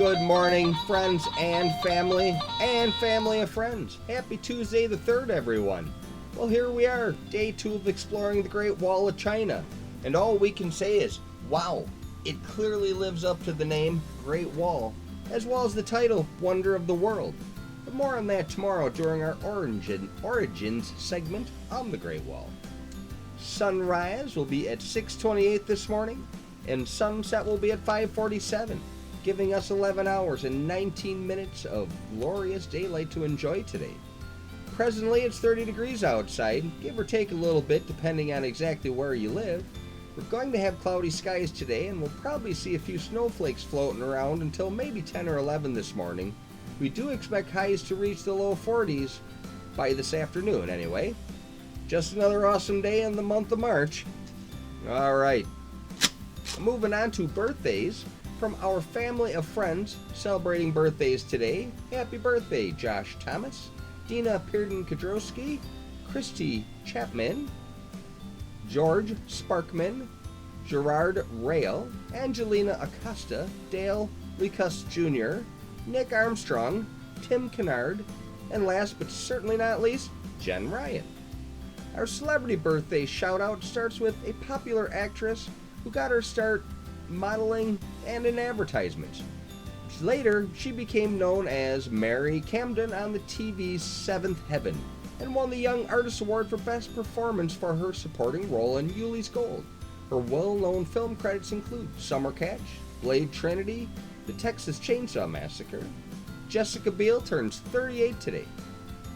Good morning, friends and family of friends. Happy Tuesday the 3rd, everyone. Well, here we are, day 2 of exploring the Great Wall of China. And all we can say is, wow, it clearly lives up to the name Great Wall, as well as the title Wonder of the World. But more on that tomorrow during our Origins segment on the Great Wall. Sunrise will be at 6:28 this morning, and sunset will be at 5:47. Giving us 11 hours and 19 minutes of glorious daylight to enjoy today. Presently, it's 30 degrees outside, give or take a little bit depending on exactly where you live. We're going to have cloudy skies today, and we'll probably see a few snowflakes floating around until maybe 10 or 11 this morning. We do expect highs to reach the low 40s by this afternoon anyway. Just another awesome day in the month of March. Alright, moving on to birthdays. From our family of friends celebrating birthdays today, happy birthday Josh Thomas, Dina Pearden-Kadrowski, Christy Chapman, George Sparkman, Gerard Rail, Angelina Acosta, Dale Licus Jr., Nick Armstrong, Tim Kennard, and last but certainly not least, Jen Ryan. Our celebrity birthday shout out starts with a popular actress who got her start modeling and in advertisements. Later, she became known as Mary Camden on the TV's Seventh Heaven and won the Young Artist Award for Best Performance for her supporting role in Yuli's Gold. Her well-known film credits include Summer Catch, Blade Trinity, The Texas Chainsaw Massacre. Jessica Biel turns 38 today.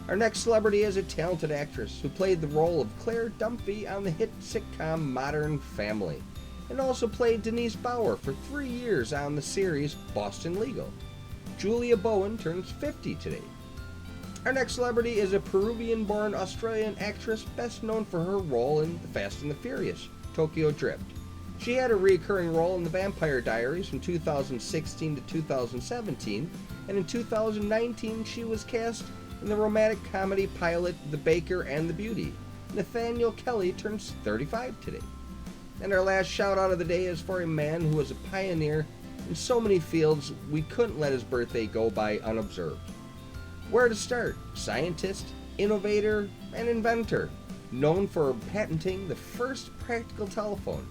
Our next celebrity is a talented actress who played the role of Claire Dunphy on the hit sitcom Modern Family, and also played Denise Bauer for 3 years on the series Boston Legal. Julia Bowen turns 50 today. Our next celebrity is a Peruvian-born Australian actress best known for her role in The Fast and the Furious, Tokyo Drift. She had a recurring role in The Vampire Diaries from 2016 to 2017, and in 2019 she was cast in the romantic comedy pilot The Baker and the Beauty. Nathalie Kelley turns 35 today. And our last shout out of the day is for a man who was a pioneer in so many fields we couldn't let his birthday go by unobserved. Where to start? Scientist, innovator, and inventor, known for patenting the first practical telephone.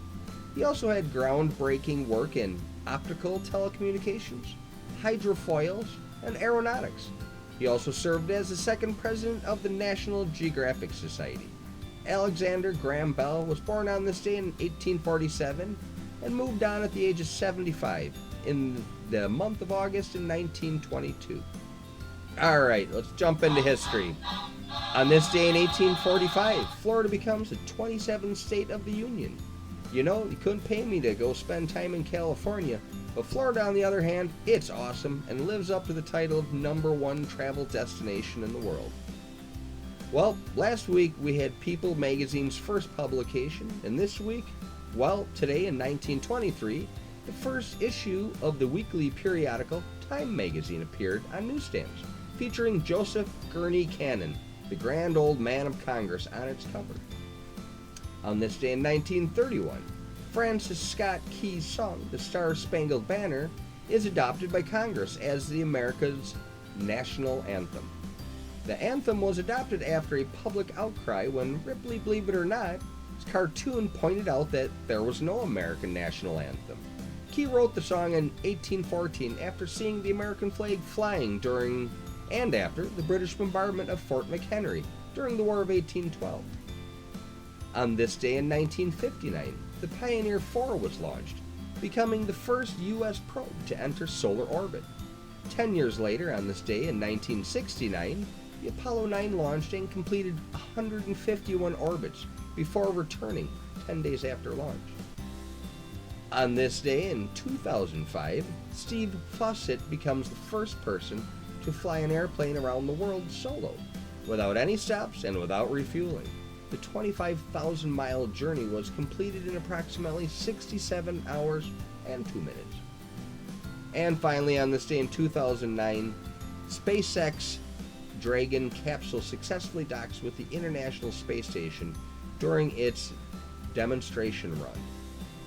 He also had groundbreaking work in optical telecommunications, hydrofoils, and aeronautics. He also served as the second president of the National Geographic Society. Alexander Graham Bell was born on this day in 1847 and moved on at the age of 75 in the month of August in 1922. Alright, let's jump into history. On this day in 1845, Florida becomes the 27th state of the Union. You know, you couldn't pay me to go spend time in California, but Florida, on the other hand, it's awesome and lives up to the title of #1 travel destination in the world. Well, last week we had People magazine's first publication, and this week, well, today in 1923, the first issue of the weekly periodical Time magazine appeared on newsstands, featuring Joseph Gurney Cannon, the grand old man of Congress, on its cover. On this day in 1931, Francis Scott Key's song, The Star-Spangled Banner, is adopted by Congress as the America's national anthem. The anthem was adopted after a public outcry when Ripley, believe it or not, his cartoon pointed out that there was no American national anthem. Key wrote the song in 1814 after seeing the American flag flying during and after the British bombardment of Fort McHenry during the War of 1812. On this day in 1959, the Pioneer 4 was launched, becoming the first U.S. probe to enter solar orbit. 10 years later, on this day in 1969, the Apollo 9 launched and completed 151 orbits before returning 10 days after launch. On this day in 2005, Steve Fossett becomes the first person to fly an airplane around the world solo, without any stops and without refueling. The 25,000-mile journey was completed in approximately 67 hours and 2 minutes. And finally, on this day in 2009, SpaceX Dragon capsule successfully docks with the International Space Station during its demonstration run.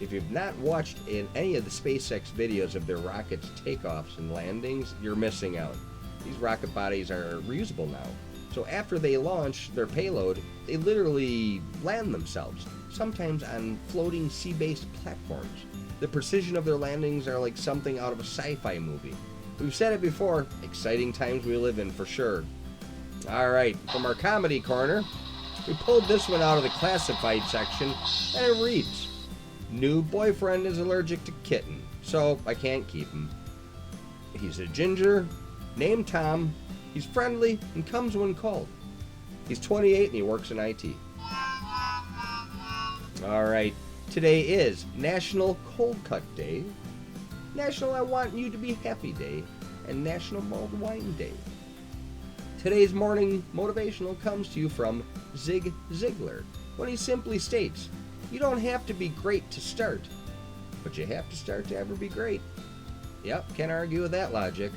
If you've not watched in any of the SpaceX videos of their rockets' takeoffs and landings, you're missing out. These rocket bodies are reusable now. So after they launch their payload, they literally land themselves, sometimes on floating sea-based platforms. The precision of their landings are like something out of a sci-fi movie. We've said it before, exciting times we live in for sure. Alright, from our comedy corner, we pulled this one out of the classified section, and it reads, "New boyfriend is allergic to kitten, so I can't keep him. He's a ginger, named Tom, he's friendly, and comes when called. He's 28 and he works in IT." Alright, today is National Cold Cut Day, National I Want You to Be Happy Day, and National Mulled Wine Day. Today's morning motivational comes to you from Ziggler, when he simply states, "You don't have to be great to start, but you have to start to ever be great." Yep, can't argue with that logic.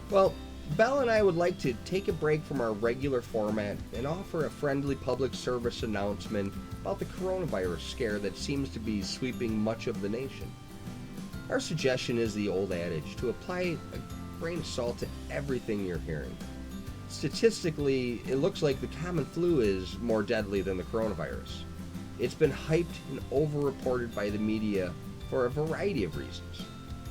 Well, Biel and I would like to take a break from our regular format and offer a friendly public service announcement about the coronavirus scare that seems to be sweeping much of the nation. Our suggestion is the old adage, to apply a grain of salt to everything you're hearing. Statistically, it looks like the common flu is more deadly than the coronavirus. It's been hyped and over-reported by the media for a variety of reasons.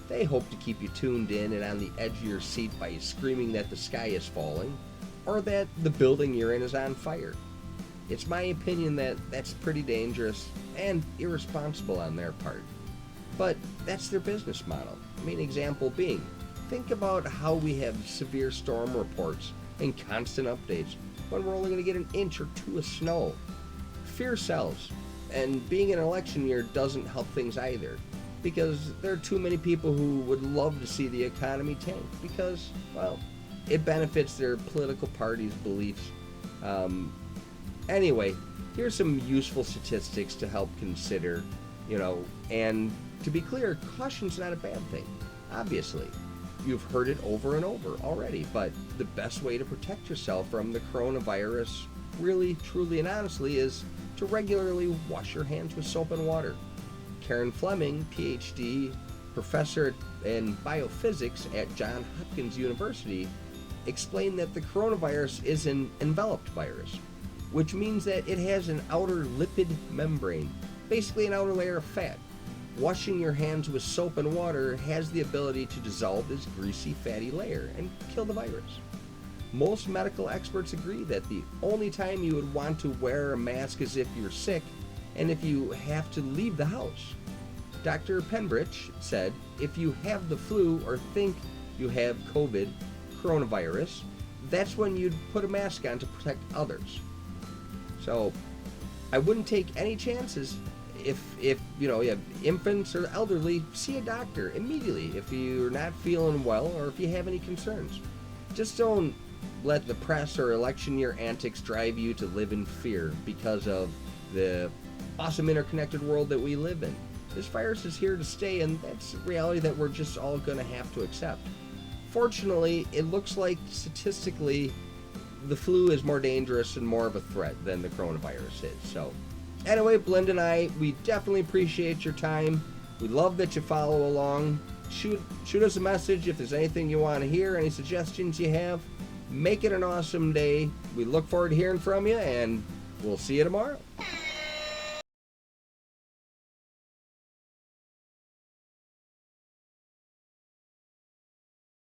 They hope to keep you tuned in and on the edge of your seat by screaming that the sky is falling, or that the building you're in is on fire. It's my opinion that that's pretty dangerous and irresponsible on their part. But that's their business model. Example being, think about how we have severe storm reports and constant updates when we're only going to get an inch or two of snow. Fear sells, and being an election year doesn't help things either, because there are too many people who would love to see the economy tank because, well, it benefits their political party's beliefs. Anyway, here's some useful statistics to help consider, and to be clear, caution's not a bad thing, obviously. You've heard it over and over already, but the best way to protect yourself from the coronavirus, really, truly, and honestly, is to regularly wash your hands with soap and water. Karen Fleming, PhD, professor in biophysics at Johns Hopkins University, explained that the coronavirus is an enveloped virus, which means that it has an outer lipid membrane, basically an outer layer of fat. Washing your hands with soap and water has the ability to dissolve this greasy, fatty layer and kill the virus. Most medical experts agree that the only time you would want to wear a mask is if you're sick and if you have to leave the house. Dr. Penbridge said, if you have the flu or think you have coronavirus, that's when you'd put a mask on to protect others. So I wouldn't take any chances. If you have infants or elderly, see a doctor immediately if you're not feeling well or if you have any concerns. Just don't let the press or election year antics drive you to live in fear because of the awesome interconnected world that we live in. This virus is here to stay, and that's a reality that we're just all going to have to accept. Fortunately, it looks like statistically the flu is more dangerous and more of a threat than the coronavirus is. So anyway, Blend and I, we definitely appreciate your time. We love that you follow along. Shoot us a message if there's anything you want to hear, any suggestions you have. Make it an awesome day. We look forward to hearing from you, and we'll see you tomorrow.